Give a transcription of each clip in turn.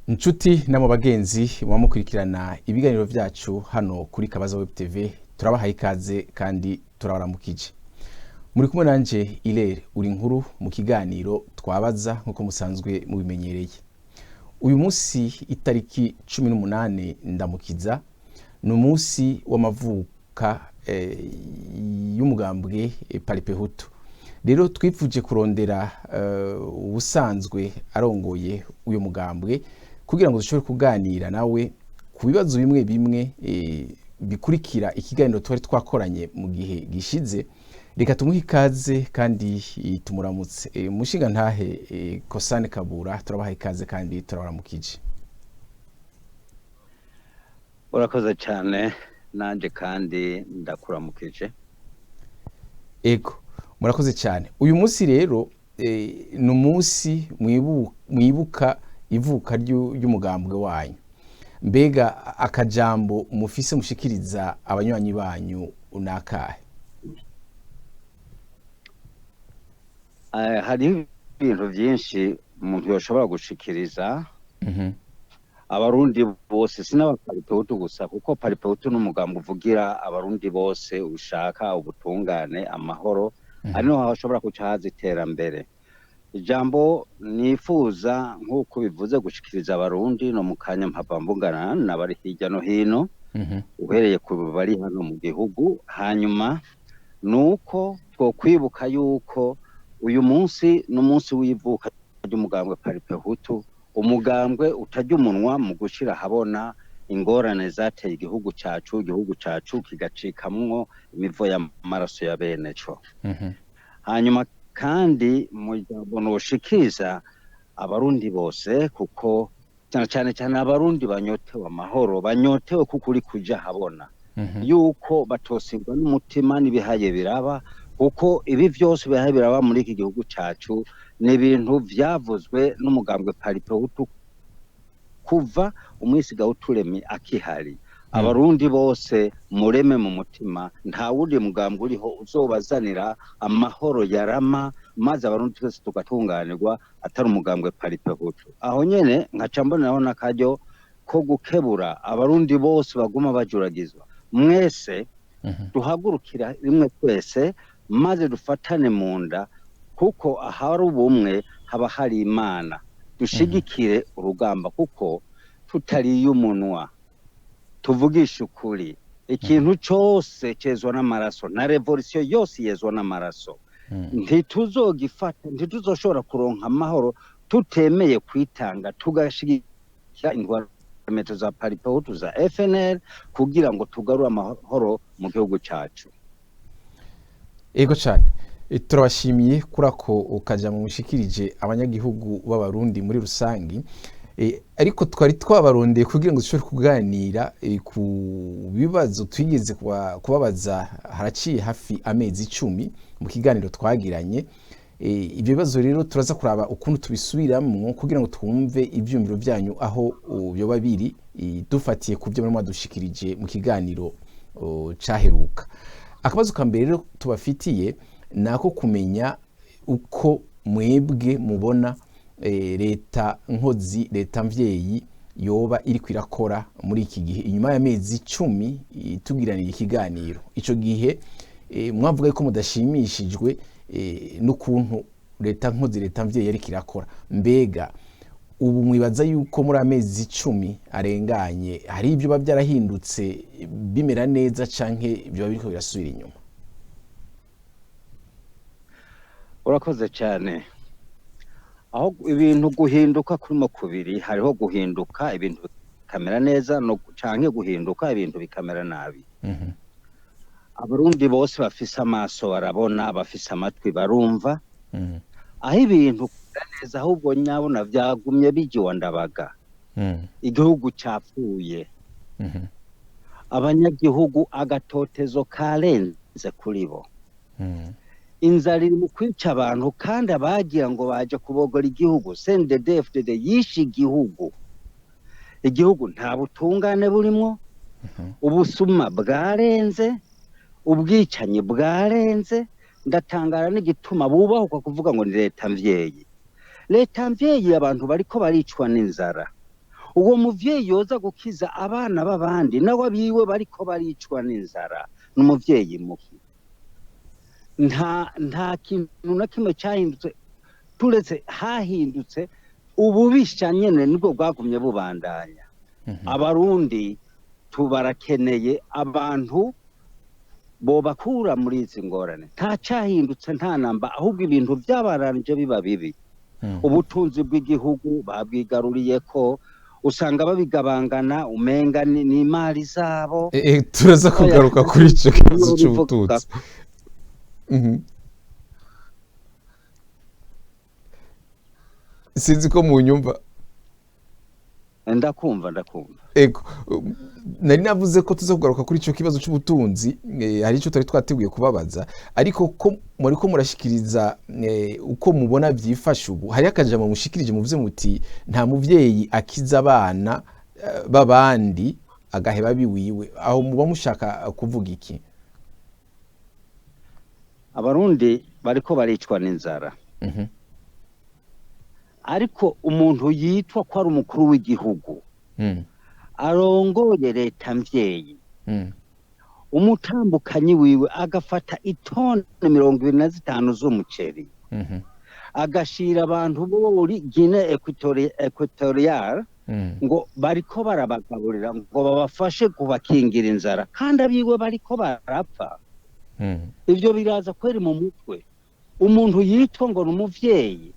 Inshuti na mu bagenzi mukurikirana ibiganiro vyacu hano kuri Kabaza Web TV turabahaye ikaze kandi turabaramukije. Muri kumwe nanje Ilere uri nkuru mu kiganiro twabaza nkuko musanzwe mubimenyereye. Uyu munsi itariki 18 ndamukiza no munsi w'amavuka y'umugambwe Politike. Rero twipfuje kurondera ubusanzwe arongoye uyu mugambwe kugira ngo dushobore kuganira nawe ku bibazo bimwe bimwe bikurikira ikiganiro twari twakoranye mu gihe gishize. Reka tumuhe ikaze kandi tumuramutse. Mushinga ntahe Cossan Kabura turabaha ikaze kandi turabaramukije. Urakoze cyane nanje kandi ndakuramukije. Ego murakoze cyane. Uyu munsi rero no munsi mwibuka ivuka ry'umugambwe wanyu. Mbega akajambo mufise mushikiriza abanywanyi banyu unakahe? Hari ibintu byinshi umuntu yoshobora gushikiriza abarundi bose sinabaparipehutu gusa kuko paripehutu n'umugambo uvugira abarundi bose ushaka ubutungane amahoro ari no hashobora kucaza iterambere. Ijambo nifuza nk'uko bivuze gushikiriza abarundi no mukanya mpavambungana n'abari hirya no hino uhereye ku bari hano mu gihugu. Hanyuma nuko twokwibuka yuko uyu munsi n'umunsi w'ivuka ry'umugambwe Politike, umugambwe utajya umunwa mu gushira habona ingorane zateye igihugu cacu kigacikamwo imivo y'amaraso ya bene co. Hanyuma kandi mu jambo noshikiriza abarundi bose kuko cyane abarundi banyotewe amahoro, banyotewe kuko uri kuja habona yuko batosirwa n'umutima n'ibihaye biraba, kuko ibi byose bihaye biraba muri iki gihugu cacu ni ibintu vyavuzwe n'umugambwe Politike kuva umwisiga w'uturemi akihari. Abarundi bose mureme mu mutima, nta wundi mugambwe uriho uzobazanira amahoro yarama maze abarundi twese tugatunganirwa atari umugambwe Politike. Aho nyene nkaca mboneraho n'akaryo ko gukebura abarundi bose baguma bajuragizwa. Mwese duhagurukira rimwe twese maze dufatane mu nda, kuko ahari ubumwe haba hari Imana. Dushigikire urugamba kuko tutariye umunwa, tuvugisha ukuri. Ikintu cyose cezwa n'amaraso na revolution yose yezwa n'amaraso. Ntituzogifata, ntituzoshobora kuronka amahoro tutemeye kwitanga tugashigikira indwarameto za Politike za FNL kugira ngo tugarure amahoro mu gihugu cacu. Ego cyane. Turabashimiye kurako ukaja mu mushikirije abanyagihugu b'abarundi muri rusangi. Ariko twari twabarondeye kugira ngo dushobore kuganira ku bibazo twigeze kubabaza haraciye hafi amezi 10 mu kiganiro twagiranye. Ibyo bibazo rero turaza kuraba ukuntu tubisubiramwo kugira ngo twumve ivyumviro byanyu aho byoba biri, dufatiye ku byo muri mwadushikirije mu kiganiro caheruka. Akabazo ka mbere rero tubafitiye nako kumenya uko mwebwe mubona leta nkozi, leta mvyeyi yoba iri kwirakora muri iki gihe inyuma y'amezi 10 tugiranira ikiganiro. Ico gihe mwavuga ko mudashimishijwe n'ukuntu leta nkozi, leta mvyeyi yari kirakora. Mbega ubu mwibaza yuko muri amezi 10 arenganye hari ibyo babyarahindutse bimera neza canke ibyo biriko birasubira inyuma? Urakoze cyane. Aho ibintu guhinduka kurimo kubiri, hariho guhinduka ibintu bikamera neza no canke guhinduka ibintu bikamera nabi. Abarundi bose bafise amaso barabona, bafise amatwi barumva. Aho ibintu neza ahubwo nyabona vyagumye bijiwa ndabaga. Igihugu capfuye. Abanyagihugu agatotezo karenze kuri bo. Inzara iri mu kwica abantu kandi abagira ngo baje kubogora igihugu. CNDD yishe igihugu. Igihugu nta butungane burimo, ubusuma bwarenze, ubwicanyi bwarenze. Ndatangara n'igituma bubahuka kuvuga ngo ni leta mvyeyi. Leta mvyeyi abantu bariko baricwa n'inzara. uwo muvyeyi yoza gukiza abana b'abandi nawe abiwe bariko baricwa n'inzara n'umuvyeyi mubi. Nta kintu na kimwe cyahindutse turetse hahindutse ububisha nyene nibwo bwagumye bubandanya. Abarundi tubarakeneye abantu bobakura muri izi ngorane. Nta cyahindutse nta namba, ahubwo ibintu byabaranje biba bibi. Ubutunzi bw'igihugu babwigaruriye ko usanga babigabangana umenga ni imari zabo. Turaza kugaruka kuri ico kibazo cy'ubutunzi. Sinzi ko mu nyumva. Ndakumva. Ego nari navuze ko tuza kugaruka kuri ico kibazo cy'ubutunzi, hari ico tari twateguye kubabaza, ariko ko muri ko murashikiriza uko mubona vyifashe ubu, hari akajambo mushikirije muvuze muti nta muvyeyi akiza abana babandi agaheba biwiwe, aho muba mushaka kuvuga iki? Abarundi bariko baricwa n'inzara. Ariko umuntu yitwa ko ari umukuru w'igihugu arongoye leta mvyeyi, umutambukanyi wiwe agafata itoni 25 z'umuceri, agashira abantu bori Guinée Equatoriale ngo bariko barabagaburira ngo babafashe kubakingira inzara, kandi abiwe bariko barapfa. Ivyo biraza kweri mu mutwe umuntu yitwa ngo n'umuvyeyi.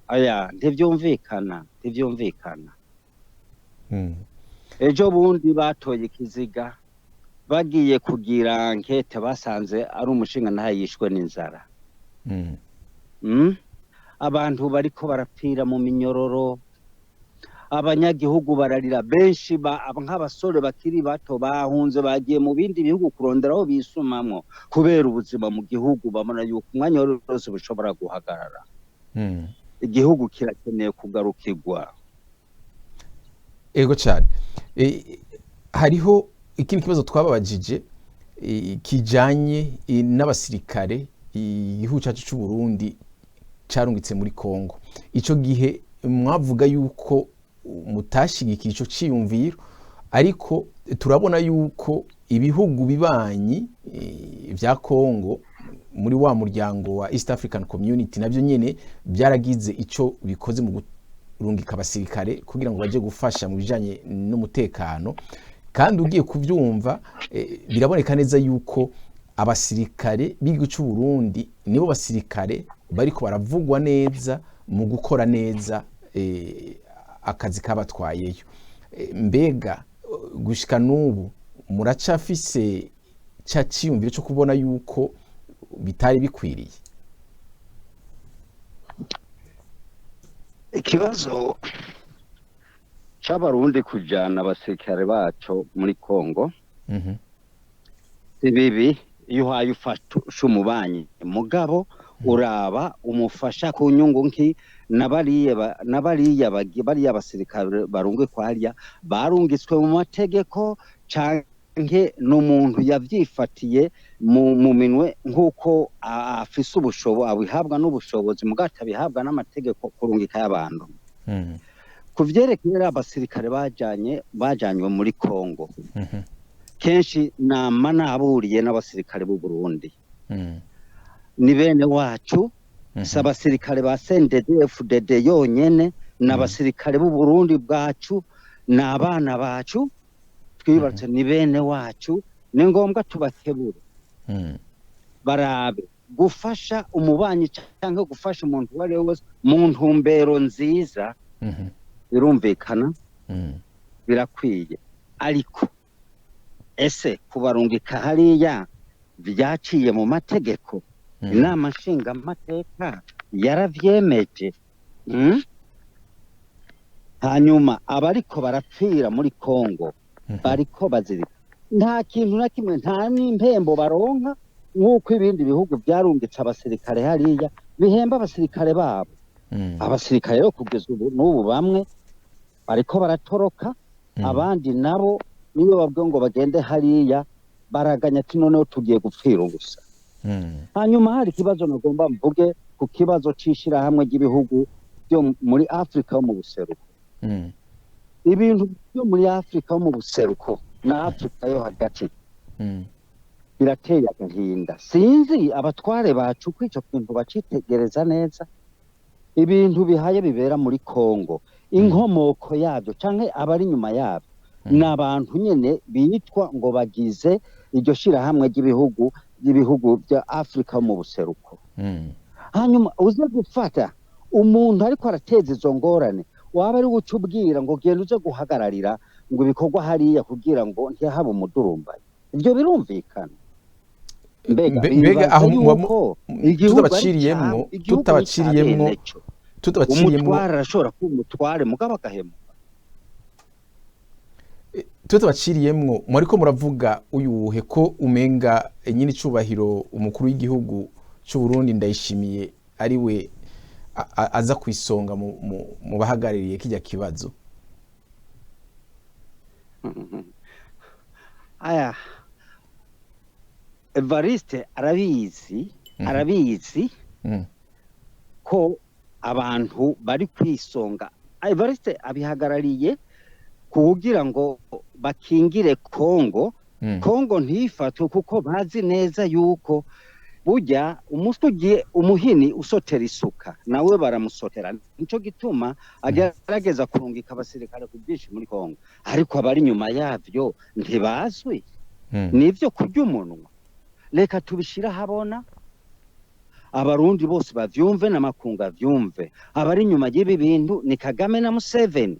Aya ntivyumvikana. Ejo bundi batoye ikiziga bagiye kugira ankete, basanze ari umushinga ntayishwe n'inzara. Abantu bariko barapfira mu minyororo, abanyagihugu bararira, benshi nk'abasore bakiri bato bahunze bagiye mu bindi bihugu kuronderaho bisumamwo kubera ubuzima mu gihugu bamana yuko umwanya wose bushobora guhagarara. Igihugu kirakeneye kugarukirwa. Ego cyane. Hariho ikindi kibazo twababajije kijanye n'abasirikare igihugu cyacu cy'u Burundi carungitse muri Kongo. Ico gihe mwavuga yuko mutashigikiye ico ciyumviro, ariko turabona yuko ibihugu bibanyi vya Kongo muri wa muryango wa East African Community navyo nyene byaragize ico bikoze mu kurungika abasirikare kugira ngo baje gufasha mu bijanye n'umutekano, kandi ugiye kuvyumva biraboneka neza yuko abasirikare b'igihugu cy'u Burundi nibo basirikare bariko baravugwa neza mu gukora neza akazi kabatwayeyo. Mbega gushika n'ubu muracafise ca ciyumviro cyo kubona yuko bitari bikwiriye? Ikibazo c'abarundi kujana abasirikare bacu muri Kongo bibi iyo uhaye ufasha umubanyi mugabo uraba umufasha ku nyungu nki nabariya abasirikare barungwe kwariya barungitswe mu mategeko canke n'umuntu yavyifatiye mu minwe nk'uko afise ubushobozi abihabwa n'ubushobozi mugata bihabwa n'amategeko kurungika y'abantu. Kuvyerekeye abasirikare bajanywe muri Kongo, kenshi nama naburiye n'abasirikare b'u Burundi, ni bene wacu, s'abasirikare ba Cmdt FDD yonyene, n'abasirikare b'u Burundi bwacu, n'abana bacu, twibarutse ni bene wacu, ni ngombwa tubakebure. Barabe gufasha umubanyi cyangwa gufasha umuntu wari wese mu ntumbero nziza, birumvikana, birakwiye. Ariko ese kubarungika hariya byaciye mu mategeko? Inama nshinga amateka yaravyemeje. Hanyuma abariko barapfira muri Kongo bariko bazirika, nta kintu na kimwe, nta n'impembo baronka nk'uko ibindi bihugu byarungitse abasirikare hariya bihemba abasirikare babo. Abasirikare rero kugeza ubu n'ubu bamwe bariko baratoroka, abandi nabo niyo babwiye ngo bagende hariya baraganya ati noneho tugiye gupfira ubusa. Hanyuma hari ikibazo nagomba mvuge ku kibazo c'ishirahamwe ry'ibihugu byo muri Afrika yo mu buseruko. ibintu byo muri Afrika mu buseruko na Afrika yo hagati birateye agahinda. Sinzi abatware bacu kwico kintu bacitegereza neza. Ibintu bihaye bibera muri Kongo, inkomoko yabyo canke abari nyuma yabyo n'abantu nyene bitwa ngo bagize iryo shirahamwe ry'ibihugu bya Afrika mu buseruko. Hanyuma uze gufata umuntu ariko arateza izo ngorane, waba ari gucubwira ngo genda uze guhagararira ngo ibikorwa hariya kugira ngo ntihaba umudurumbanyi. Ibyo birumvikana. Mbega aho tutabaciriyemwo umutware arashobora kuba umutware mugabo agahemuka. tutabaciriyemwo mwariko muravuga uyuhe ko umenga nyine icubahiro umukuru w'igihugu cy'u Burundi Ndayishimiye ari we aza kwisonga mu bahagarariye kijya kibazo. Aya Evariste arabizi ko abantu bari kwisonga. Evariste abihagarariye kugira ngo bakingire Kongo. Kongo ntifatwe kuko bazi neza yuko burya umusugiye umuhini usotera isuka nawe baramusotera. Nico gituma agerageza kurungika abasirikare ku byinshi muri Kongo, ariko abari nyuma yavyo ntibazwi. Nivyo kurya umunwa. Reka tubishira habona abarundi bose bavyumve n'amakunga vyumve. Abari nyuma y'ibi bintu ni Kagame na Museveni.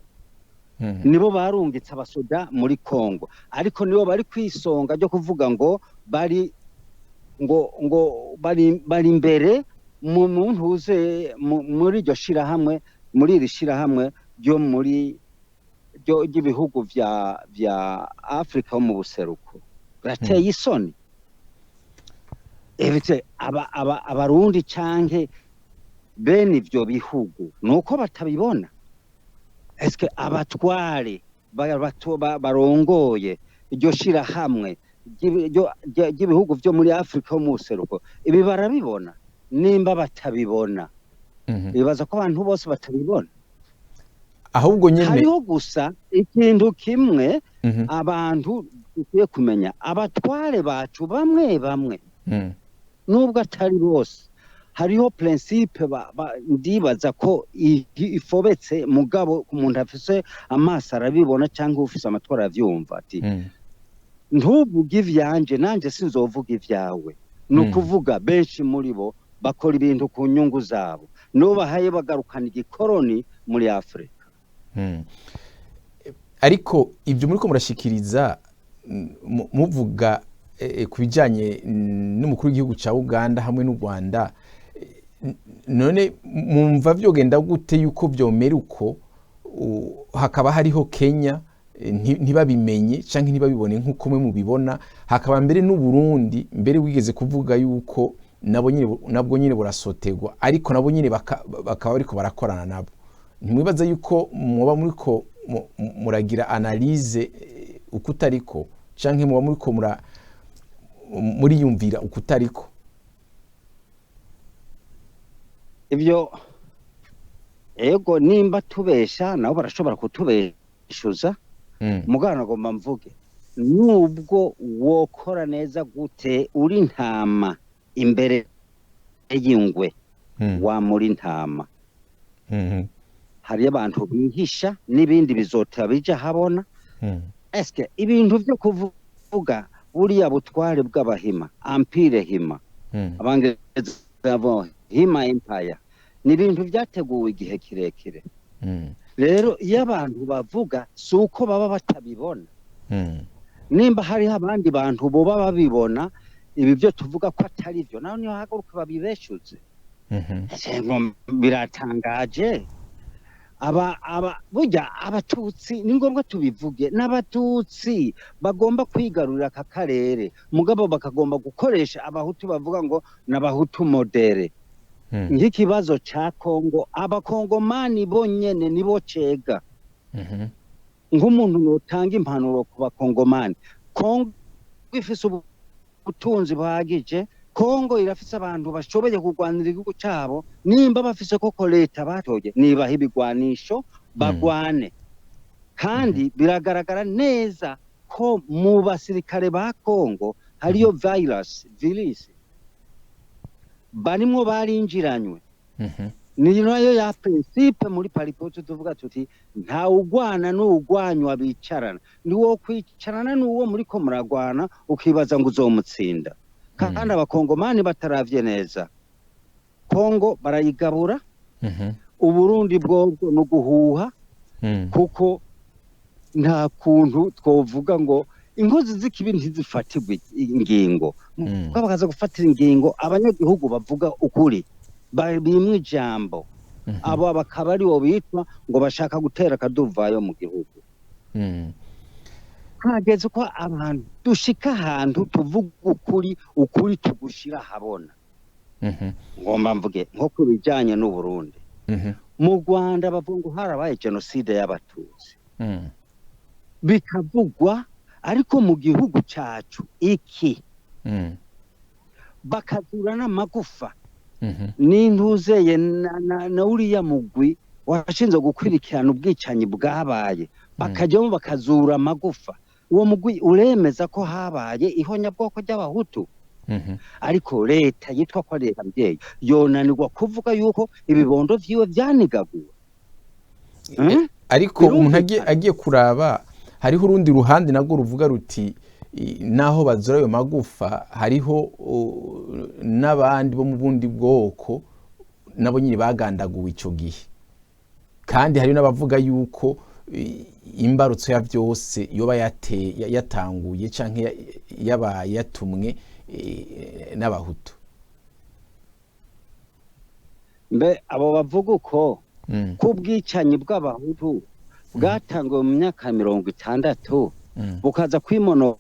Nibo barungitse abasoda muri Kongo, ariko nibo bari kwisonga ryo kuvuga ngo bari imbere mu muntu uze muri iryo shirahamwe, muri iri shirahamwe ryo muri ry'ibihugu vya Afrika mu buseruko. Rateye isoni. Evite abarundi canke bene ivyo bihugu nuko batabibona. Eske abatware barongoye iryo shirahamwe ry'ibihugu vyo muri Afrika mu buseruko ibi barabibona? Nimba batabibona bibaza ko abantu bose batabibona. Ahubwo nyene hariho gusa ikintu kimwe abantu dukwiye kumenya. Abatware bacu bamwe nubwo atari bose, hariho principe ndibaza ko ifobetse mugabo umuntu afise amaso arabibona cyangwa ufise amatwara avyumva ati ntuvuge ivyanje nanje sinzovuga ivyawe. Nukuvuga benshi muri bo bakora ibintu ku nyungu zabo, no bahaye bagarukana igikoroni muri Afrika. Ariko ibyo muriko murashikiriza muvuga kubijanye n'umukuru w'igihugu ca Uganda hamwe n'u Rwanda, none mumva vyogenda gute yuko vyomera uko hakaba hariho Kenya ntibabimenye canke ntibabibone nk'uko mwe mubibona, hakaba mbere n'u Burundi mbere wigeze kuvuga yuko nabwo nyine burasotegwa, ariko nabo nyine bakaba bariko barakorana nabo. Ntimwibaza yuko muba muriko muragira analyse ukutariko canke muba muriko muriyumvira ukutariko? Ibyo ego nimba tubesha nabo barashobora kutubeshuza. Mugana ngomba mvuge nubwo wokora neza gute uri ntama imbere y'ingwe wa muri ntama. Hari abantu bihisha n'ibindi bizota bija habona. Eske ibintu byo kuvuga buriya butware bw'abahima Empire Hima abangeza Hima Empire ni ibintu byateguwe igihe kirekire. Rero iyo abantu bavuga suko baba batabibona. Nimba hari abandi bantu bo baba babibona ibi byo tuvuga ko atari byo, naho niho haguruka babibeshuze. Biratangaje. Burya abatutsi ni ngombwa tubivuge, n'abatutsi bagomba kwigarurira aka karere mugabo bakagomba gukoresha abahutu bavuga ngo n'abahutu modere. Nk'ikibazo ca Kongo abakongomani bonyene nibo cega. Nk'umuntu notanga impanuro ku bakongomani, Kongo ifise ubutunzi buhagije, Kongo irafise abantu bashoboye kurwanira igihugu cabo. Nimba bafise koko leta batoye nibaha ibigwanisho bagwane kandi biragaragara neza ko mu basirikare ba Kongo hariyo virus barimwo barinjiranywe ni nayo ya principe muri paripoto tuvuga tuti nta ugwana n'ugwanywa bicarana ni wo kwicarana n'uwo muri ko muragwana ukibaza ngo uzomutsinda kandi abakongomani bataravye neza Kongo barayigabura Uburundi bwobwo no guhuha kuko nta kuntu twovuga ngo inkozi z'ikibi ntizifatirwe ingingo bakaza gufatira ingingo abanyagihugu bavuga ukuri bimwe ijambo abo bakaba ari bo bitwa ngo bashaka gutera akaduvayo mu gihugu hageze ko abantu dushika ahantu tuvuga ukuri tugushira habona ngomba mvuge nko kubijanye n'u Burundi mu Rwanda bavuga ngo harabaye genocide y'abatutsi bikavugwa ariko mu gihugu cacu iki bakazura n'amagufa n'intuzeye na uriya mugwi washinze gukwirikirana ubwicanyi bwabaye bakajyamo bakazura amagufa uwo mugwi uremeza ko habaye ihonyabwoko ry'abahutu ariko leta yitwa ko leta mbyeyi yonanirwa kuvuga yuko ibibondo vyiwe vyanigaguwe ariko umuntu agiye kuraba hariho urundi ruhande nabwo ruvuga ruti naho bazura ayo magufa hariho n'abandi bo mu bundi bwoko nabo nyine bagandaguwe ico gihe kandi hari n'abavuga yuko imbarutso ya byose yoba yatanguye canke yabaye yatumwe n'abahutu mbe abo bavuga uko kubwicanyi bw'abahutu bwatanguwe mu myaka 60 bukaza kwimono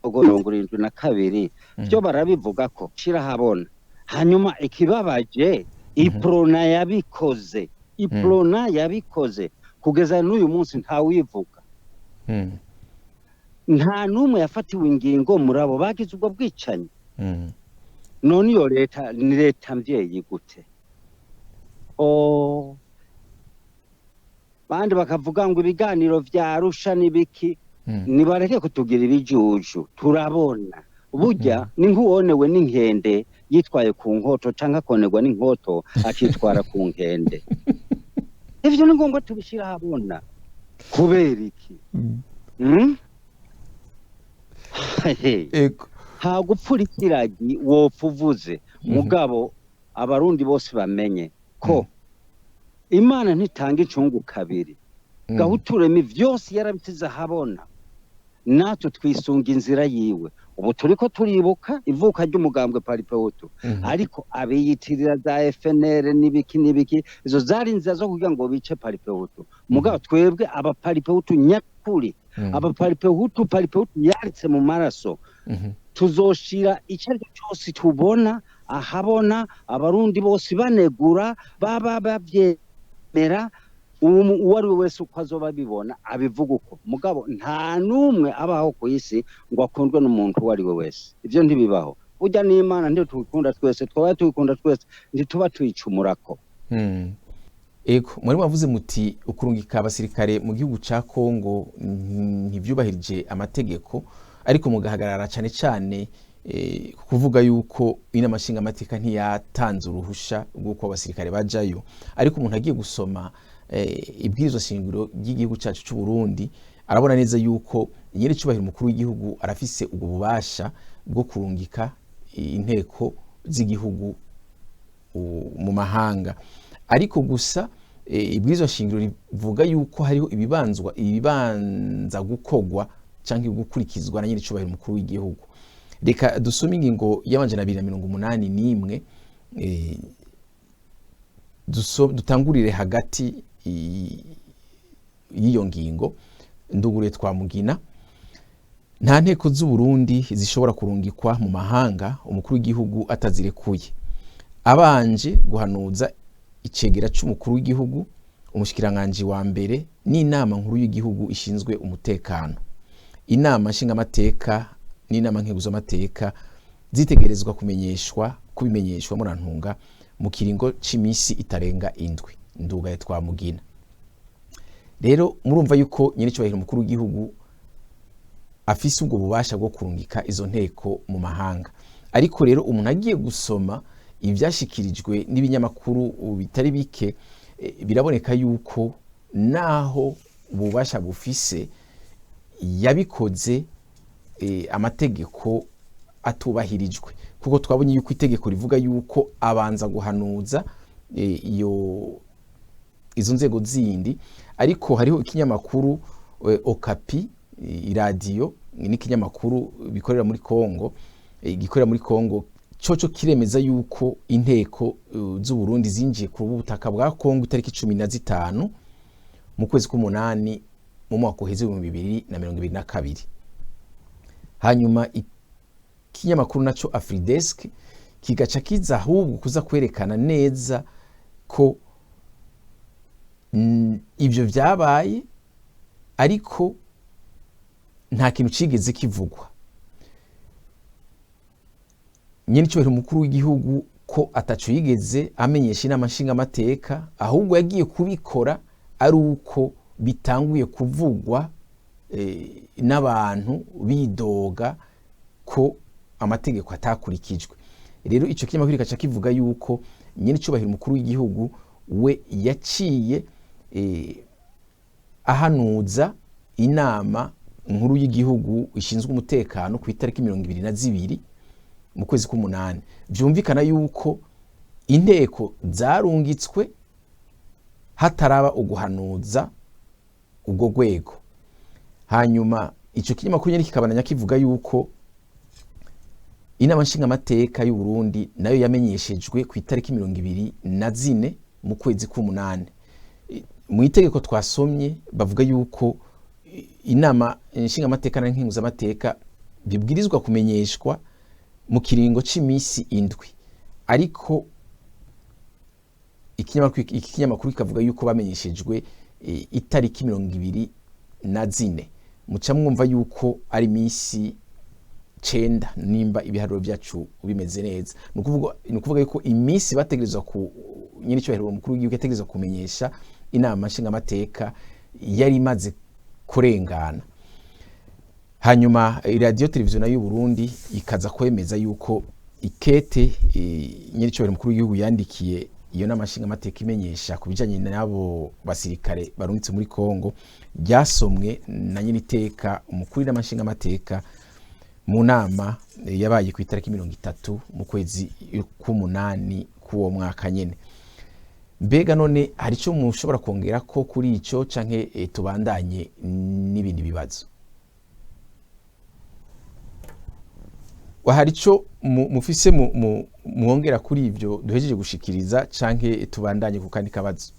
72 byo barabivuga ko shira habona hanyuma ikibabaje iprona yabikoze kugeza n'uyu munsi nta wivuga nta numwe yafatiwe ingingo murabo bagize ubwo bwicanyi none iyo leta ni leta mbyeyi gute bandi bakavuga ngo ibiganiro vya Arusha nibiki nibareke kutugira ibijuju turabona burya ni nkuwonewe n'inkende yitwaye ku nkoto canka konerwa n'inkoto akitwara ku nkende ivyo ni ngombwa tubishira habona kubera iki ha gupfurikiragi wopfuvuze mugabo abarundi bose bamenye ko Imana ntitanga incungu kabiri gahutureme vyose yarabitiza habona natwe twisunga inzira yiwe ubu turiko turibuka ivuka ry'umugambwe paripehutu ariko abiyitirira za FNL nibiki izo zari inzira zo kugira ngo bice paripehutu mugabo twebwe aba paripehutu nyakuri aba paripehutu yaritse mu maraso tuzoshira icyo cyose tubona ahabona abarundi bose banegura baba bavyemera uwari wese uko azoba bibona abivuga uko mugabo nta numwe abaho ku isi ngo akundwe n'umuntu uwo ari we wese ivyo ntibibaho burya n'Imana ndio tukunda twese twaba tukunda twese ntituba tuyicumurako ego muri bavuze muti ukurungika abasirikare mu gihugu ca Kongo ntivyubahirije amategeko ariko mugahagarara cyane cyane kuvuga yuko inamashinga amateka ntiyatanze uruhusha rw'uko abasirikare bajayo ariko umuntu agiye gusoma ibwirizwa shingiro ry'igihugu cyacu cy'u Burundi arabona neza yuko nyiri cyubahiro umukuru w'igihugu arafise ubwo bubasha bwo kurungika inteko z'igihugu mu mahanga ariko gusa ibwirizwa shingiro rivuga yuko hariho ibibanza gukogwa canke gukurikizwa na nyiri cyubahiro umukuru w'igihugu reka dusome ingingo y'amajana 281 dutangurire hagati y'iyo ngingo ndugure twamugina nta nteko z'u Burundi zishobora kurungikwa mu mahanga umukuru w'igihugu atazirekuye abanje guhanuza icegera c'umukuru w'igihugu umushikiranganje wa mbere n'inama nkuru y'igihugu ishinzwe umutekano inama nshingamateka n'inama nkeguzamateka zitegerezwa kubimenyeshwa murantunga mu kiringo c'imisi itarenga indwi ndugaye twamugina. Rero murumva yuko nyir'icyubahiro umukuru w'igihugu afise ubwo bubasha bwo kurungika izo nteko mu mahanga. Ariko rero umuntu agiye gusoma ivyashikirijwe n'ibinyamakuru bitari bike, biraboneka yuko naho ububasha bufise yabikoze amategeko atubahirijwe, kuko twabonye yuko itegeko rivuga yuko abanza guhanuza izo nzego zindi. Ariko hariho ikinyamakuru Okapi, iradiyo n'ikinyamakuru bikorera muri Kongo, gikorera muri Kongo, coco kiremeza yuko inteko z'u Burundi zinjiye ku butaka bwa Kongo itariki 15 mu kwezi k'umunani mu mwaka uheze 2022. Hanyuma ikinyamakuru naco Afridesk kigaca kiza ahubwo kuza kwerekana neza ko ivyo vyabaye, ariko nta kintu cigeze kivugwa. Nyir'icyubahiro umukuru w'igihugu ko ataco yigeze amenyesha inama nshingamateka, ahubwo yagiye kubikora ari uko bitanguye kuvugwa n'abantu bidoga ko amategeko atakurikijwe. Rero ico kinyamakuru kaca kivuga yuko nyir'icyubahiro umukuru w'igihugu we yaciye ahanuza inama nkuru y'igihugu ishinzwe umutekano ku itariki 22 mu kwezi k'umunani. Vyumvikana yuko inteko zarungitswe hataraba uguhanuza ubwo rwego. Hanyuma ico kinyamakuru nyene kikabandanya kivuga yuko inama nshingamateka y'u Burundi nayo yamenyeshejwe ku itariki 24 mu kwezi k'umunani. Mu itegeko twasomye bavuga yuko inama nshingamateka na nkenguzamateka bibwirizwa kumenyeshwa mu kiringo c'imisi 7, ariko ikinyamakuru kikavuga yuko bamenyeshejwe itariki 24. Muca mwumva yuko ari imisi 9 nimba ibiharuro byacu bimeze neza. Nukuvuga yuko imisi bategerezwa ku nyir'icyubahiro umukuru w'igihugu yategerezwa kumenyesha inama nshingamateka yari imaze kurengana. Hanyuma iradiyo televiziyo na y'u Burundi ikaza kwemeza yuko ikete nyir'icyubahiro umukuru w'igihugu yandikiye iyo nama nshingamateka imenyesha ku bijanye n'abo basirikare barungitse muri Kongo ryasomwe na nyir'iteka umukuru w'inama nshingamateka mu nama yabaye ku itariki 30 mu kwezi k'umunani k'uwo mwaka nyene. Mbega none hari ico mushobora kongera ko kuri ico canke tubandanye n'ibindi bibazo? Hari ico mufise muongera kuri ivyo duhejeje gushikiriza canke tubandanye ku kandi kabazo?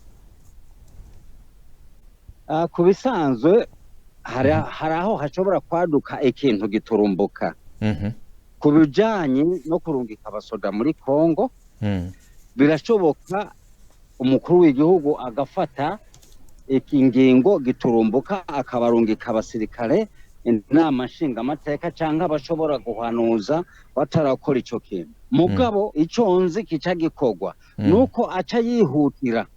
Ku bisanzwe hari aho hashobora kwaduka ikintu giturumbuka ku bijanye no kurungika abasoda muri Kongo. Birashoboka umukuru w'igihugu agafata ingingo giturumbuka akabarungika abasirikare inama nshingamateka cyangwa bashobora guhanuza batarakora ico kintu. Mugabo ico nzi kica gikorwa nuko aca yihutira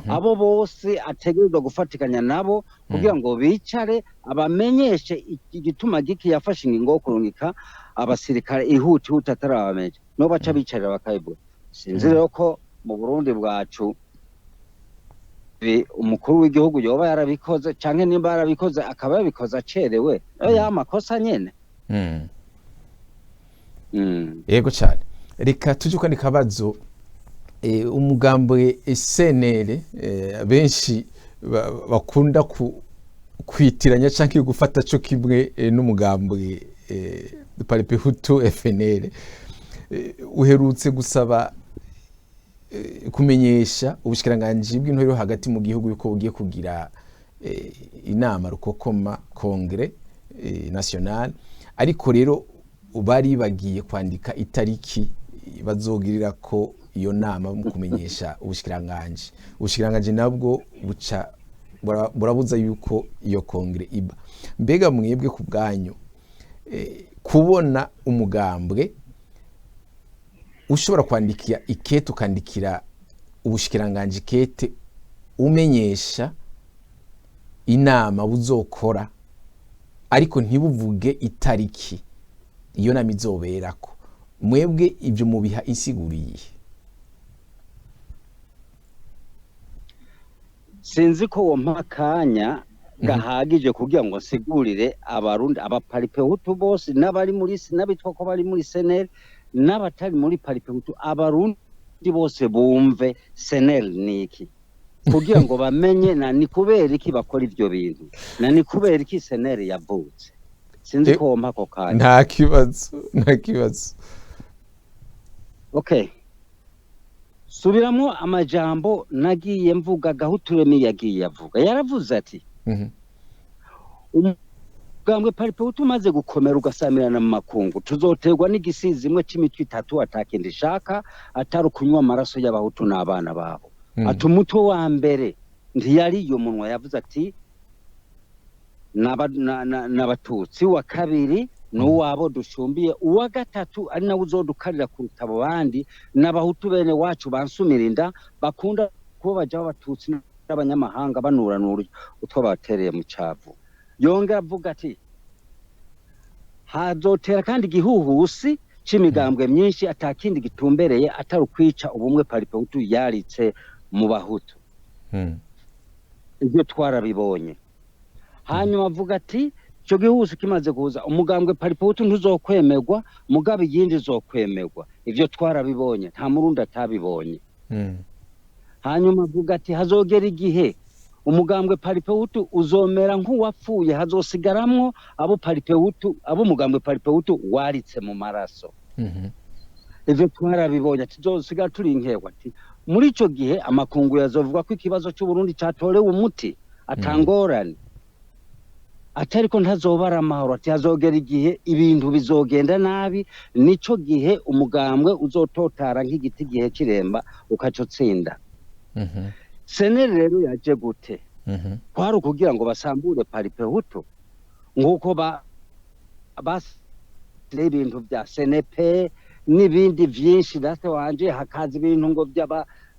abo bose ategerezwa gufatikanya nabo kugira ngo bicare abamenyeshe igituma giki yafashe ingingo yo kurungika abasirikare ihuti atarabamenye no baca bicarira bakayibura. Sinzi rero ko mu Burundi bwacu umukuru w'igihugu yoba yarabikoze canke nimba yarabikoze akaba yabikoze acerewe ya makosa nyene. Yego cyane. Reka tuje kandi kabazo umugambwe SNL benshi bakunda kwitiranya canke gufata cyo kimwe n'umugambwe Politike FNL uherutse gusaba kumenyesha ubushikiranganje bw'intwaro hagati mu gihugu yuko bugiye kugira inama rukokoma Congrès national, ariko rero bari bagiye kwandika itariki bazogirira ko iyo nama mu kumenyesha ubushikiranganje nabwo buca burabuza yuko iyo Congrès iba. Mbega mwebwe ku bwanyu kubona umugambwe ushobora kwandikira ikete ukandikira ubushikiranganje ikete umenyesha inama buzokora ariko ntibuvuge itariki iyo nama izoberako mwebwe ibyo mubiha insiguriye? sinzi ko uwo mpakanya gahagije kugira ngo nsigurire abarundi abaparipehutu bose n'abari muri n'abitwa ko bari muri seneri n'abatari muri paripehutu, abarundi bose bumve seneri niki kugira ngo bamenye na ni kubera iki bakora ivyo bintu na ni kubera iki seneri yavutse. Sinzi ko wompa ko kanya. Nta kibazo. Okay, subiramo amajambo nagiye mvuga Gahuturemi yagiye avuga. Yaravuze ati umugambwe paripehutu umaze gukomera ugasamirana mu makungu tuzoterwa n'igisizi imwe c'imitwe itatu atakindi shaka atari kunywa amaraso y'abahutu n'abana babo. Ati umutwe wa mbere ntiyari iyo munwa, yavuze ati n'abatutsi, wa kabiri n'uwabo dushumbiye, uwa gatatu ari nawe uzodukarira kuruta abo bandi n'abahutu bene wacu bansumira inda bakunda kuba bajaho abatutsi n'abanyamahanga banuranura utwo batereye mu cavu. Yongera avuga ati hazotera kandi igihuhusi c'imigambwe myinshi atakindi gitumbereye atari ukwica ubumwe paripehutu yaritse mu bahutu. Ibyo twarabibonye. Hanyuma avuga ati ico gihuhusi kimaze kuza umugambwe paripehutu ntuzokwemerwa mugabe yindi zokwemerwa. Ivyo twarabibonye, nta murundi atabibonye. Hanyuma avuga ati hazogera igihe umugambwe paripehutu uzomera nk'uwapfuye, hazosigaramwo abo paripehutu, abo umugambwe paripehutu waritse mu maraso. Ivyo twarabibonye, tuzosigara turi inkewa. Ati muri ico gihe amakungu yazovuga ko ikibazo c'u Burundi catorewe umuti atangorane, atariko ntazobara amahoro. Ati hazogera igihe ibintu bizogenda nabi, nico gihe umugambwe uzototara nk'igiti gihe kiremba ukacotsinda. Seneri rero yaje gute? Kwari ukugira ngo basambure paripehutu nk'uko basire ibintu vya senepe n'ibindi vyinshi. Date wanje hakaza ibintu ngo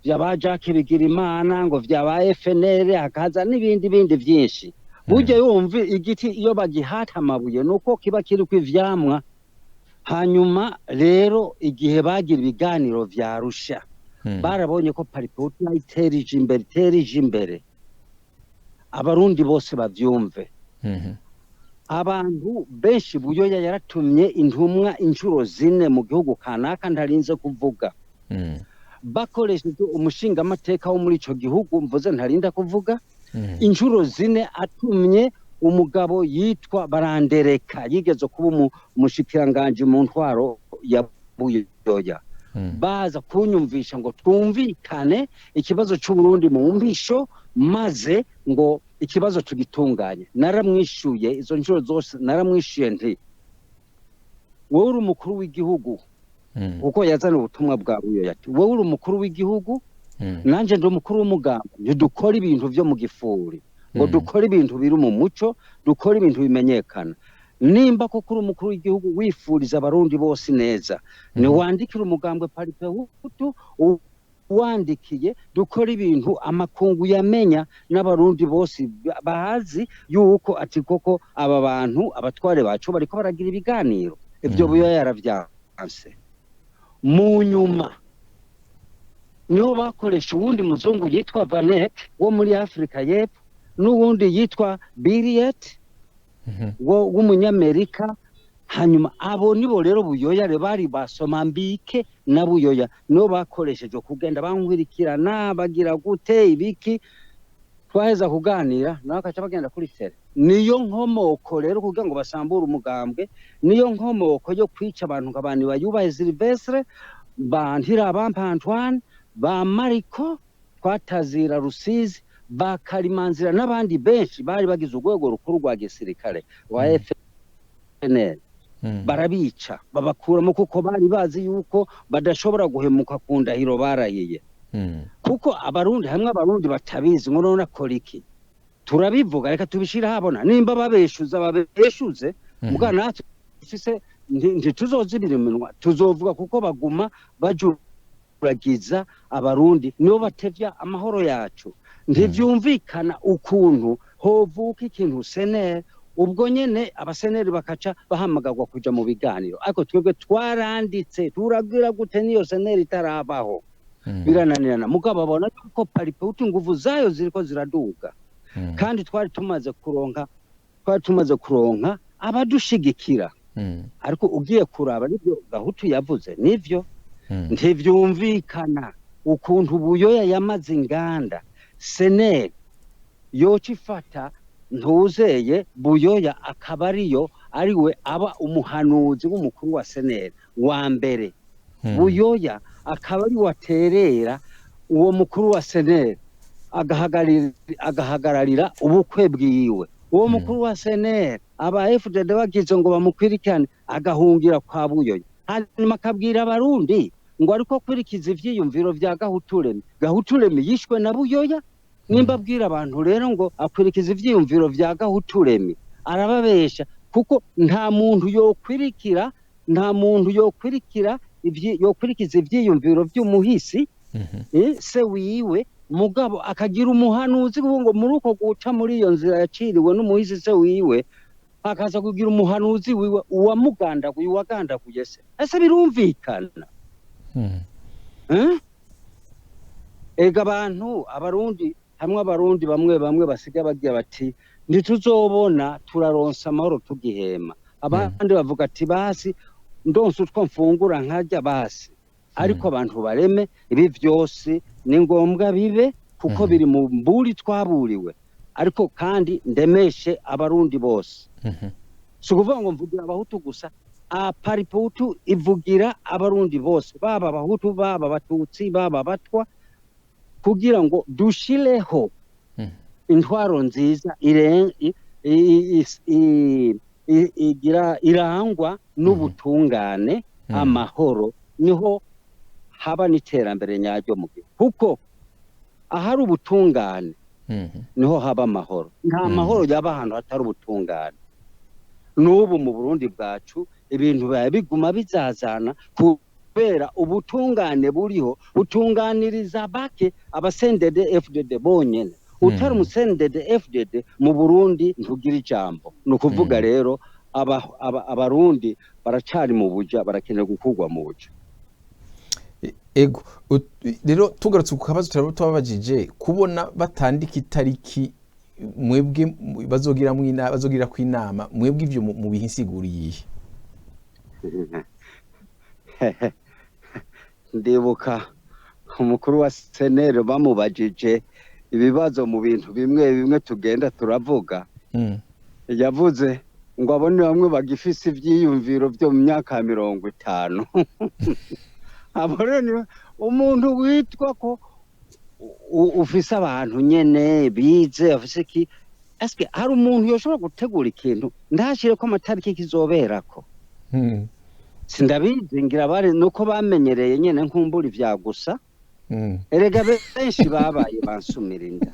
vyaba Jacques Bigirimana, ngo vyaba FNL, hakaza n'ibindi vyinshi. Burya yumve igiti iyo bagihata amabuye nuko kiba kiriko ivyamwa. Hanyuma rero igihe bagira ibiganiro vya Arusha barabonye ko paripehutu iterije imbere, abarundi bose bavyumve. Abantu benshi Buyoya yaratumye intumwa inshuro 4 mu gihugu kanaka ntarinze kuvuga, bakoresheje umushinga amateka wo muri ico gihugu mvuze ntarinda kuvuga. Inshuro 4 atumye umugabo yitwa Barandereka, yigeze kuba umushikiranganje mu ntwaro ya Buyoya. Baza kunyumvisha ngo twumvikane ikibazo c'u Burundi mu mbisho, maze ngo ikibazo tugitunganye. Naramwishuye izo njuro zose, naramwishuye nti wowe uri umukuru w'igihugu, kuko yazana ubutumwa bwa Buyoya. Ati wowe uri umukuru w'igihugu, nanje ndi umukuru w'umugamba, ntidukora ibintu vyo mu gifuri, ngo dukora ibintu biri mu muco, dukora ibintu bimenyekana. Nimba ko kuri umukuru w'igihugu wifuriza abarundi bose neza, ni wandikira umugambwe paripehutu, wandikiye dukora ibintu amakungu yamenya n'abarundi bose bazi yuko ati koko aba bantu abatware bacu bariko baragira ibiganiro. Ivyo Buyoya yaravyanse. Mu nyuma niho bakoresha uwundi muzungu yitwa Vanek wo muri Afrika y'Epfo, n'uwundi yitwa Billiet w'umunyamerika. Hanyuma abo nibo rero Buyoya bari basoma mbike na Buyoya no bakoresheje kugenda bankwirikirana bagira gute ibiki. Twaheza kuganira nawe akaca bagenda kuri tele. Niyo nkomoko rero kugira ngo basambure umugambwe, niyo nkomoko yo kwica abantu nk'abantu bayubahe Silvestre, bantira Antoine, ba Mariko, twatazira Rusizi, ba Karimanzira n'abandi benshi bari bagize urwego rukuru rwa gisirikare wa FNL. Barabica babakuramo kuko bari bazi yuko badashobora guhemuka ku ndahiro barahiye. Kuko abarundi hamwe abarundi batabizi ngo none akora iki, turabivuga reka tubishira habona. Nimba babeshuze muga natwe ufise ntituzozibira iminwa, tuzovuga kuko baguma baju kuragiza abarundi nibo batevya amahoro yacu ntivyumvikana ukuntu hovuka ikintu senere ubwo nyene abaseneri bakaca bahamagagwa kuja mu biganiro ariko twebwe twaranditse turabwira gute niyo seneri itarabaho birananirana mugabo babona ko paripehutu nguvu zayo ziriko ziraduga kandi twari tumaze kuronka abadushigikira ariko ugiye kuraba nibyo gahutu yavuze nivyo ntivyumvikana ukuntu buyoya yamaze inganda seneri yoca ifata ntuzeye buyoya akaba ariwe aba umuhanuzi w'umukuru wa seneri wa mbere buyoya akaba ari waterera uwo mukuru wa seneri agahagararira ubukwe bwiwe uwo mukuru wa seneri aba FDD bagize ngo bamukwirikane agahungira kwa buyoya hanyuma akabwira abarundi ngo ariko kwirikiza ivyiyumviro vya gahutureme yishwe na buyoya nimba abwira abantu rero ngo akwirikiza ivyiyumviro vya gahutureme arababesha kuko nta muntu yokwirikiza ivyiyumviro vy'umuhisi se wiwe mugabo akagira umuhanuzi ngo muri uko guca muri iyo nzira yaciriwe n'umuhisi se wiwe akaza kugira umuhanuzi wiwe uwagandaguye se ese birumvikana ega abarundi hamwe abarundi bamwe basiga bagira bati ntituzobona turaronsa amahoro tugihema abandi bavuga ati basi ndonse utwo mfungura nkarya basi ariko abantu bareme ibi vyose ni ngombwa bibe kuko biri mu mburi twaburiwe ariko kandi ndemeshe abarundi bose si ukuvuga ngo mvugira abahutu gusa paripehutu ivugira abarundi bose baba abahutu baba abatutsi baba abatwa kugira ngo dushireho intwaro nziza irangwa n'ubutungane amahoro niho haba n'iterambere nyaryo mu gihugu kuko ahari ubutungane niho haba amahoro nta mahoro yaba ahantu hatari ubutungane n'ubu mu Burundi bwacu ibintu biguma bizazana kubera ubutungane buriho butunganiriza bake abasendede FDD bonyene utari umusendede FDD mu Burundi ntugira ijambo ni ukuvuga rero abarundi baracari mu buja barakeneye gukurwa mu buja ego rero tugarutse ku kabazo turababajije kubona batandika itariki mwebwe bazogira ku inama mwebwe ivyo mu bihinsiguriye ndibuka umukuru wa senere bamubajije ibibazo mu bintu bimwe tugenda turavuga yavuze ngo abone bamwe bagifise ivyiyumviro byo mu myaka 50 aborene umuntu witwa ko ufise abantu nyene bize afise ki eske hari umuntu yoshobora gutegura ikintu ndashire ko amatariki kizoberako sindabizi ngira bare nuko bamenyereye nyene nkumbura ivya gusa erega benshi babaye bansumira inda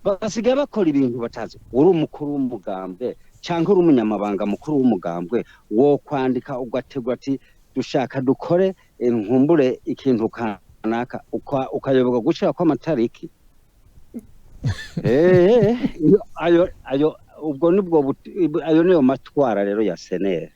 basigaye bakora ibintu batazi uri umukuru w'umugambwe canke uri umunyamabanga mukuru w'umugambwe wo kwandika ugategura ati dushaka dukore nkumbure ikintu kanaka ukayoboka gushira ko amatariki ayo ubwo nibwo ayo niyo matwara rero ya senere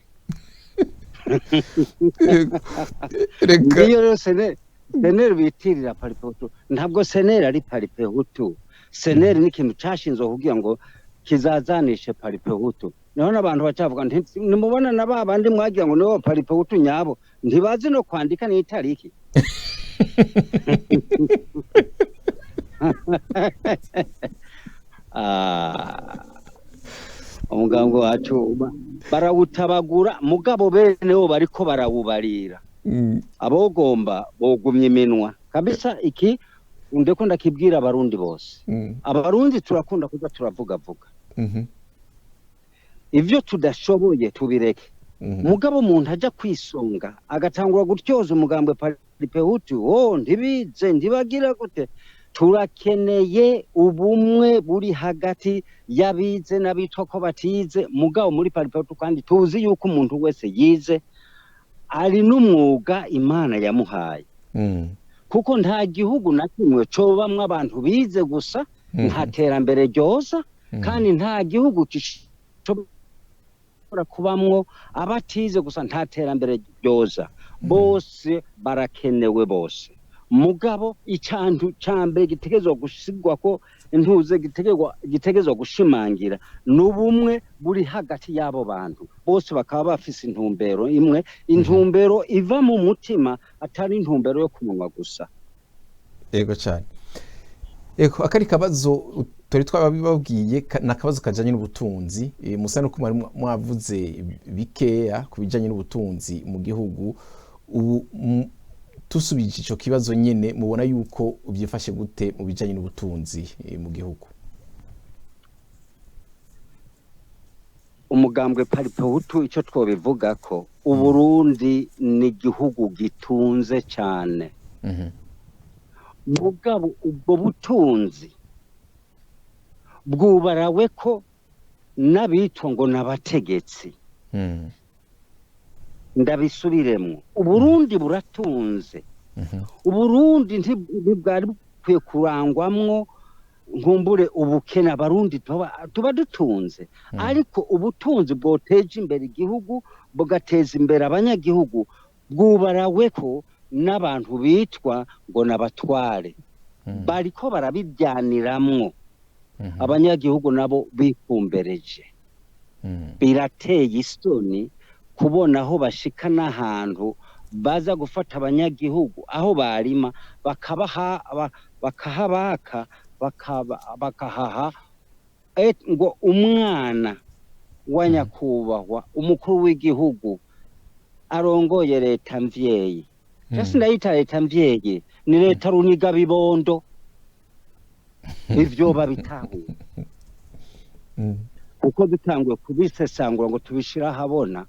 reka iyo rero senere bitirira paripehutu ntabwo senere ari paripehutu senere ni ikintu cashinzwe kugira ngo kizazanishe paripehutu naho n'abantu bacavuga nimubona na babandi mwagira ngo nibo paripehutu nyabo ntibazi no kwandika n'itariki umugambo wacu barawutabagura mugabo benewo bariko barawubarira abogomba bogumye iminwa kabisa iki ndeko ndakibwira abarundi bose abarundi turakunda kuza turavuga ivyo tudashoboye tubireke mugabo umuntu aja kwisonga agatangura gutyoza umugambwe paripehutu ntibize ntibagira gute turakeneye ubumwe buri hagati yabize n'abitwa ko batize mugabo muri paripehutu kandi tuzi yuko umuntu wese yize ari n'umwuga Imana yamuhaye kuko nta gihugu na kimwe cobamwe abantu bize gusa nta terambere ryoza kandi nta gihugu gishobora kubamwo abatize gusa nta terambere ryoza bose barakenewe bose mugabo icantu cambe gitegerezwa gusigwa ko intuze gitegerezwa gushimangira n'ubumwe buri hagati y'abo bantu bose bakaba bafise intumbero imwe intumbero iva mu mutima atari intumbero yo kumunwa gusa. Ego cyane. Ego akari kabazo tori twababwiye nakabazo kajanye n'ubutunzi musa no kumara mwavuze bikeya kubijanye n'ubutunzi mu gihugu ubu tusubije ico kibazo nyene mubona yuko vyifashe gute mu bijanye n'ubutunzi mu gihugu. Umugambwe Politike ico twobivuga ko Uburundi ni igihugu gitunze cyane mugabo ubwo butunzi bwubarawe ko n'abitwa ngo n'abategetsi ndabisubiremo Uburundi buratunze Uburundi ntibwari bukwiye kurangwamwo nkumbure ubukene abarundi tuba dutunze ariko ubutunzi bwoteje imbere igihugu bugateza imbere abanyagihugu bwubarawe ko n'abantu bitwa ngo n'abatware bariko barabibyaniramwo abanyagihugu nabo bikumbereje birateye isoni kubona aho bashika n'ahantu baza gufata abanyagihugu aho barima bakahabaka bakahaha ngo umwana wa nyakubahwa umukuru w'igihugu arongoye leta mvyeyi Jasi ndayita leta mvyeyi ni leta runiga bibondo ivyo babitahuye kuko dutanguye kubisesangura ngo tubishira habona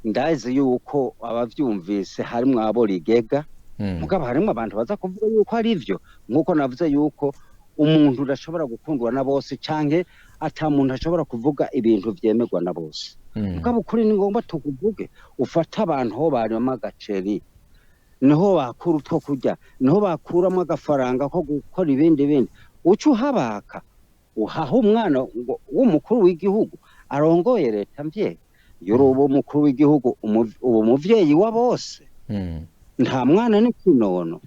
ndazi yuko abavyumvise harimwo abo rigega mugabo harimwo abantu baza kuvuga yuko ari ivyo nkuko navuze yuko umuntu urashobora gukundwa na bose canke ata muntu ashobora kuvuga ibintu vyemerwa na bose mugabo kuri ni ngomba tukuvuge ufata abantu ho barima agaceri niho bakura utwo kurya niho bakuramo agafaranga ko gukora ibindi ucu habaka uhaha umwana w'umukuru w'igihugu arongoye leta mvyeyi yorobo umukuru w'igihugu ubu muvyeyi wa bose nta mwana n'ikinono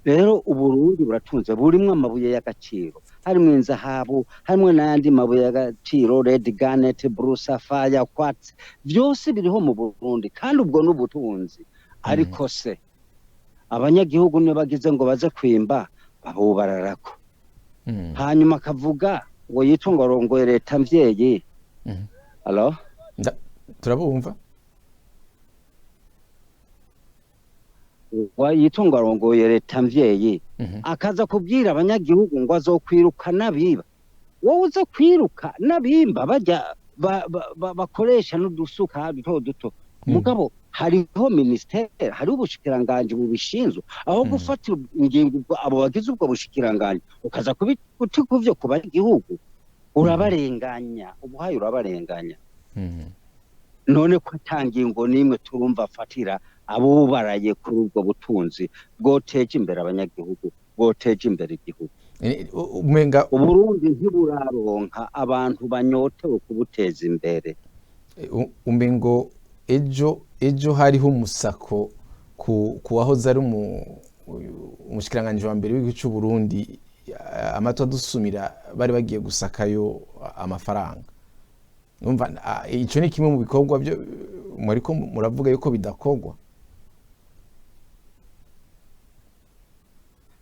rero Uburundi buratunze burimwe amabuye y'agaciro harimwe inzahabu harimwe n'andi mabuye y'agaciro red garnet blue sapphire quartz byose biriho mu Burundi kandi ubwo n'ubutunzi ariko se abanyagihugu ne bagize ngo baze kwimba babubararako hanyuma akavuga ngo yitunga rongoye leta mvyeyi allo turabumva yitunga rongoye leta mvyeyi akaza kubwira abanyagihugu ngo azokwiruka nabiba wowe uza kwiruka nabimba bajya bakoresha n'udusuka duto mugabo hariho ministere hari ubushikiranganje bubishinzwe aho gufatira ingingo abo bagize ubwo bushikiranganje ukaza kubiti kuvyo kuba igihugu urabarenganya ubuhaye urabarenganya none ko atangingo nimwe turumva afatira abo baraye kuri ubwo butunzi bwoteje imbere abanyagihugu bwoteje imbere igihugu umenga Uburundi ntiburaronka abantu banyotewe kubuteza imbere umengo ejo hariho umusako kuwahoze ari umushikiranganje wa mbere w'igihugu cy'u Burundi amato dusumira bari bagiye gusakayo amafaranga numva ico ni kimwe mu bikorwa byo muriko muravuga yuko bidakogwa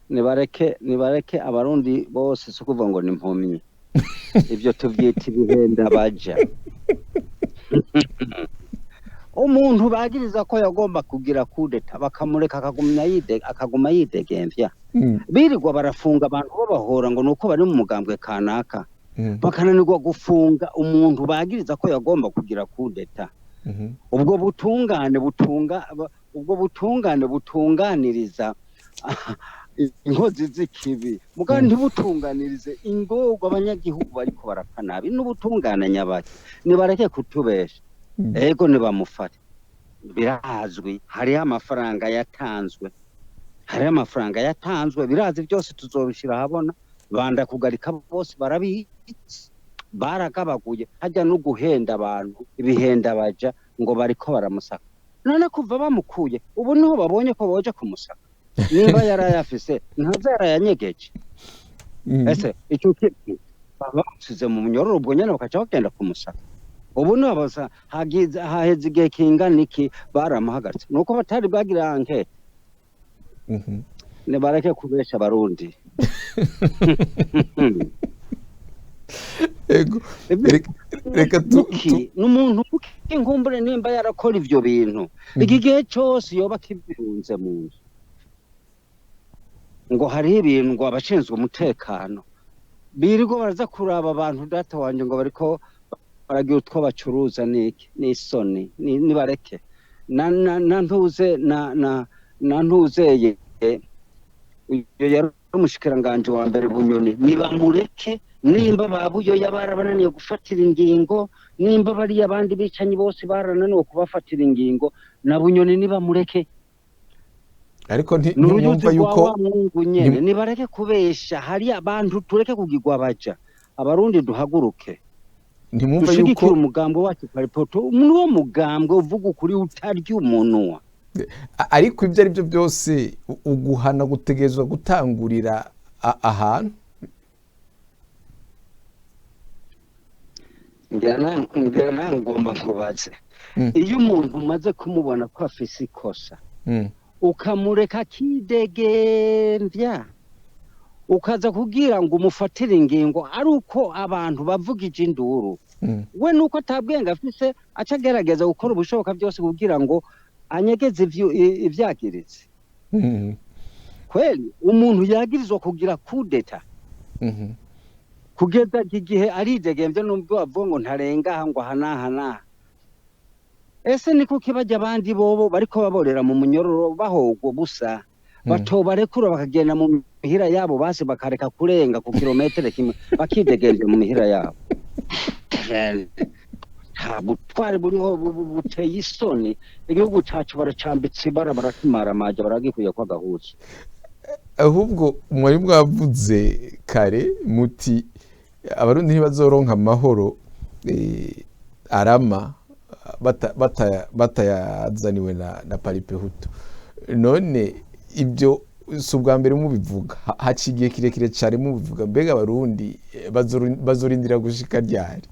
nibareke abarundi bose sukuvuga ngo nimpomye ivyo tuvyita ibihenda baja umuntu bagiriza ko yagomba kugira kudeta bakamureka akaguma yidegemvya birirwa barafunga abantu babahora ngo nuko bari mu mugambwe kanaka bakananirwa gufunga umuntu bagiriza ko yagomba kugira kudeta ubwo butungane butunganiriza inkozi z'ikibi mugabo ntibutunganirize ingorwa abanyagihugu bariko barapfa nabi n'ubutungane nyabaki nibareke kutubesha ego nibamufate birazwi hariho amafaranga yatanzwe birazi byose tuzobishira habona banda kugarika bose barabitse baragabaguye hajya no guhenda abantu ibihenda baja ngo bariko baramusaka none kuva bamukuye ubu niho babonye ko boje kumusaka nimba yarayafise ntazara yanyegeje ese icyo bamusize mu munyororo ubwo nyene bakaca bagenda kumusaka ubu niho baza haheze igihe kingana iki baramuhagaritse nuko batari bwagira ankete ne bareke kubesha Barundi ego reka n'umuntu inkumbure nimba yarakora ivyo bintu iki gihe cyose yoba kibirunze mu nzu ngo hari ibintu ngo abashinzwe umutekano birirwa baraza kuraba abantu data wanje ngo bariko baragira utwo bacuruza niki n'isoni nibareke nantuzeye uyo yari umushikiranganje wa mbere Bunyoni nibamureke nimba babuyo yabarabananiye gufatira ingingo nimba bari abandi bicanyi bose barananiwe kubafatira ingingo na Bunyoni nibamureke ariko ntimwumva yuko nibareke kubesha hari abantu tureke kugirwa baja Abarundi duhaguruke ntimwumva yuko umugambo wacu paripoto uwo mugambo uvuga ukuri utarya umunwa ariko ibyo ari byo byose uguhana gutegezwa gutangurira ahantu ngira ngomba kubaze iyo umuntu umaze kumubona ko afise ikosa ukamureka kidegembya ukaza kugira ngo umufatire ingingo ari uko abantu bavugije induru we nuko atabwenga afise acagerageza gukora ubushoboka byose kugira ngo anyegeze ivyagiritse kweli umuntu yagirizwa kugira kudeta kugeza igihe aridegembye n'ubwo bavuga ngo ntarenga ngo hanahana ese niko kibajya abandi bobo bariko baborera mu munyororo bahogwa busa batobarekura bakagenda mu mihira yabo base bakareka kurenga ku kilometre kimwe bakidegembye mu mihira yabo butwari buriho buteye isoni igihugu cacu baracambitse baratimara amaje baragikuye kwa gahuza ahubwo mwari mwavuze kare muti Abarundi ntibazoronka amahoro arama batayazaniwe na paripehutu none ibyo si ubwa mbere mubivuga hacigiye kirekire cyane mubivuga mbega Abarundi bazorindira gushika ryari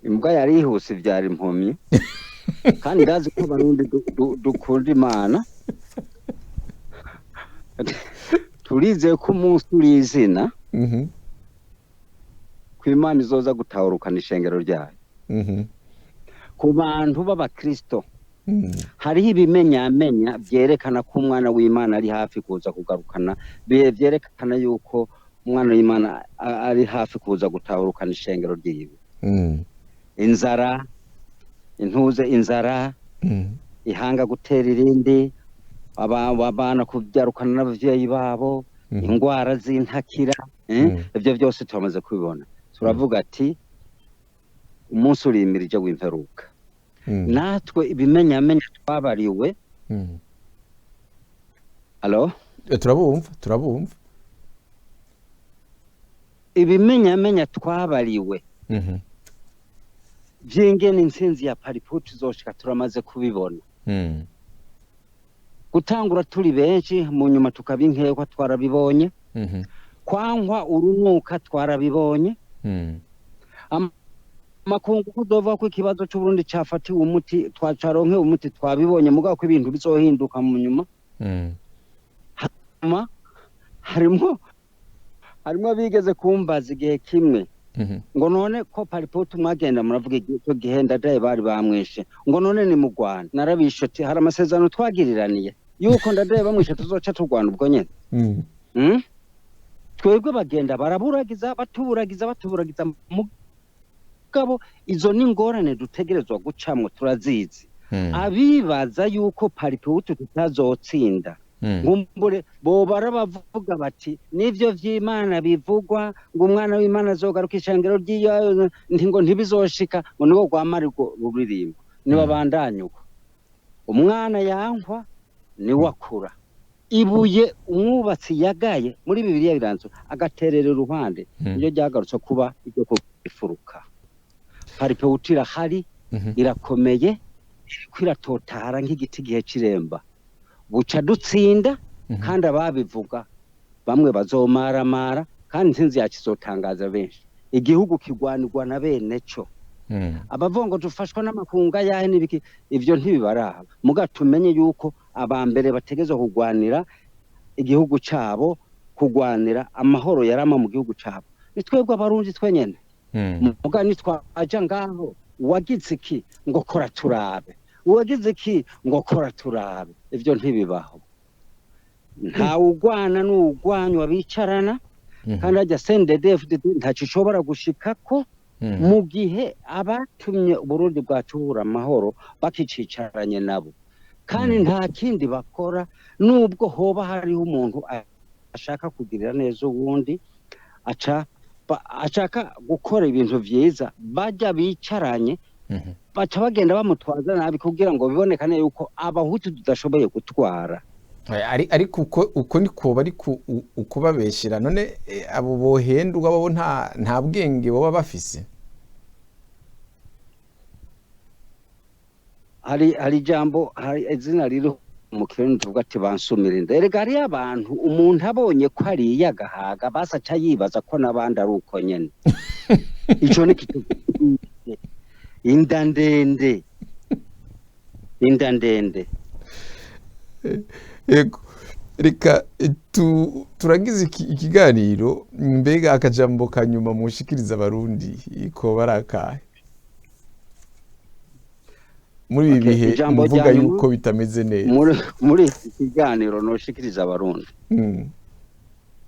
imbwa yari ihuse byari impumyi kandi ndazi ko Abarundi dukunda Imana turizeye ko umunsi urizina ko Imana izoza gutahurukana ishengero ryayo ku bantu b'abakristo hariho ibimenyamenya byerekana ko umwana w'Imana ari hafi kuza kugarukana byerekana yuko umwana w'Imana ari hafi kuza gutahurukana ishengero ryiwe inzara ihanga gutera irindi abana kubyarukana n'abavyeyi babo ingwara z'intakira ibyo byose turamaze kubibona turavuga ati umunsi urimirije w'imperuka natwe ibimenyamenya twabariwe Allo turabumva ibimenyamenya twabariwe vyingene intsinzi ya pariputi zoshika turamaze kubibona gutangura turi benshi mu nyuma tukabinkekwa twarabibonye kwankwa urunuka twarabibonye makungu kudova ko ikibazo cy'Uburundi cyafatiwe umuti twacaronke umuti twabibonye mugabo ko ibintu bizohinduka mu nyuma harimo bigeze kumbaza igihe kimwe ngo none ko paripoto mwagenda muravuga icyo gihenda daye bari bamwishe ngo none ni mu Rwanda narabishoti hari amasezerano twagiriraniye yuko ndadaye bamwishe tuzoca turwana ubwo nyene twebwe bagenda baraburagiza batuburagiza mugabo izo ni ngorane dutegerezwa gucamwo turazizi abibaza yuko paripoto tutazotsinda ngumbure bo barabavuga bati nivyo vy'Imana bivugwa ngo umwana w'Imana azogaruka ishangiro ry'iyo ngo ntibizoshika ngo niwo rwamariko ruririmbo nibabandanye uko umwana yankwa ni wakura ibuye umwubatsi yagaye muri Bibiliya biranzo agaterera uruhande iyo ryagarutse kuba iryo kufuruka paripewutira hari irakomeye kwiratotara nk'igiti gihe ciremba buca dutsinda kandi ababivuga bamwe bazomaramara kandi intsinzi yakizotangaza benshi igihugu kigwanirwa na bene cyo abavongo dufashwa n'amakunga yahe nibiki ivyo ntibibaraba muga tumenye yuko abambere bategezwe kugwanira igihugu cabo kugwanira amahoro yarama mu gihugu cabo nitwebwe abarundi twenyene muga nitwaja ngaho wagize iki ngo kora turabe wagize iki ngo kora turabe ivyo ntibibaho nta ugwana n'ugwanywa bicarana kandi ajya CNDD-FDD ntacishobora gushikako mu gihe abatumye Burundi bwacubura amahoro bakicicaranye nabo kandi nta kindi bakora nubwo hoba hariho umuntu ashaka kugirira neza uwundi ashaka gukora ibintu vyiza bajya bicaranye baca bagenda bamutwaza nabi kugira ngo bibonekane yuko abahutu tudashoboye gutwara ariko uko niko bari ukubabeshera none abo bohendwa babo nta bwenge baba bafise hari jambo hari izina riro mu kirundi tuvuga ati bansumira inda erega ari abantu umuntu abonye ko ari yagahaga basaca yibaza ko nabandi ari uko nyene ico ni kitu inda ndende yego reka turagize ikiganiro mbega akajambo kanyuma mushikiriza abarundi ko barakahe muri ibi bihe muvuga yuko bitameze neza muri iki kiganiro noshikiriza abarundi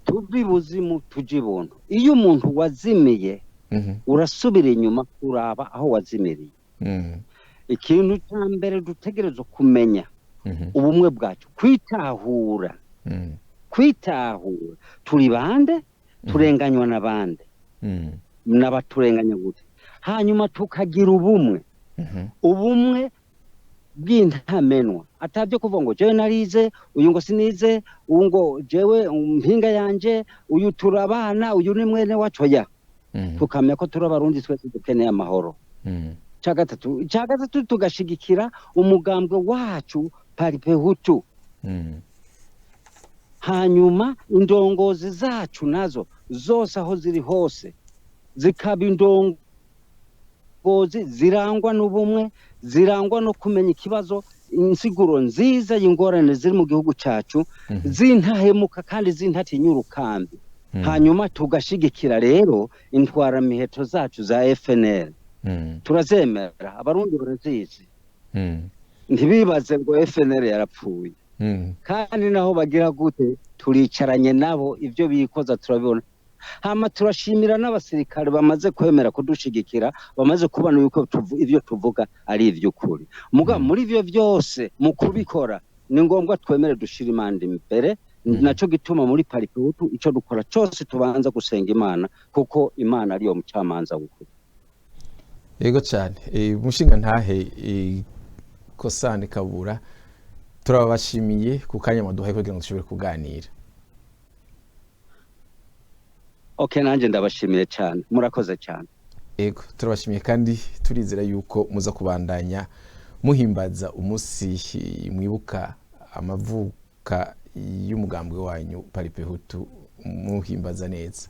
tubibuzimu tujibuntu iyo umuntu wazimiye urasubira inyuma kuraba aho wazimiriye ikintu cya mbere dutegereza kumenya ubumwe bwacu kwitahura turi bande turenganywa n'abande n'abaturenganya gute hanyuma tukagira ubumwe bw'intamenwa atabyo kuvuga ngo jewe narize uyu ngo sinize uyu ngo jewe mpinga yanje uyu turabana uyu ni mwene wacu ya tukamenya ko turi abarundi twese dukeneye amahoro cyagatatu tugashigikira umugambwe wacu paripehutu hanyuma indongozi zacu nazo zose aho ziri hose zikaba indongozi zirangwa n'ubumwe zirangwa no kumenya ikibazo insiguro nziza y'ingorane ziri mu gihugu cyacu zintahemuka kandi zintatinya urukambi hanyuma tugashigikira rero intwara miheto zacu za FNL turazemera abarundi barazizi ntibibaze ngo FNL yarapfuye kandi naho bagira gute turicaranye nabo ivyo bikoza turabibona hama turashimira n'abasirikare bamaze kwemera kudushigikira bamaze kubana yuko ivyo tuvuga ari ivy'ukuri muga muri ivyo vyose mu kubikora ni ngombwa twemere dushira imanda imbere naco gituma muri paripehutu ico dukora cyose tubanza gusenga Imana kuko Imana ariyo mucamanza gukuru yego cyane umushinga ntahe Cossan Kabura turabashimiye ku kanya maduhaye kugira ngo dushobore kuganira nanjye ndabashimiye cyane murakoze cyane yego turabashimiye kandi turizera yuko muza kubandanya muhimbaza umunsi mwibuka amavuka y'umugambwe wanyu paripehutu muhimbaza neza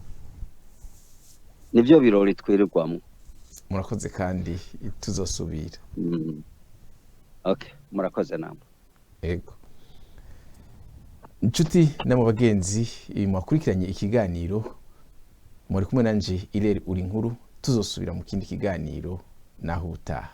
nibyo birori twirirwamo murakoze kandi tuzosubira murakoze namwe yego inshuti n'abo bagenzi mwakurikiranye ikiganiro muri kumwe nanje Irere uri nkuru tuzosubira mu kindi kiganiro naho utaha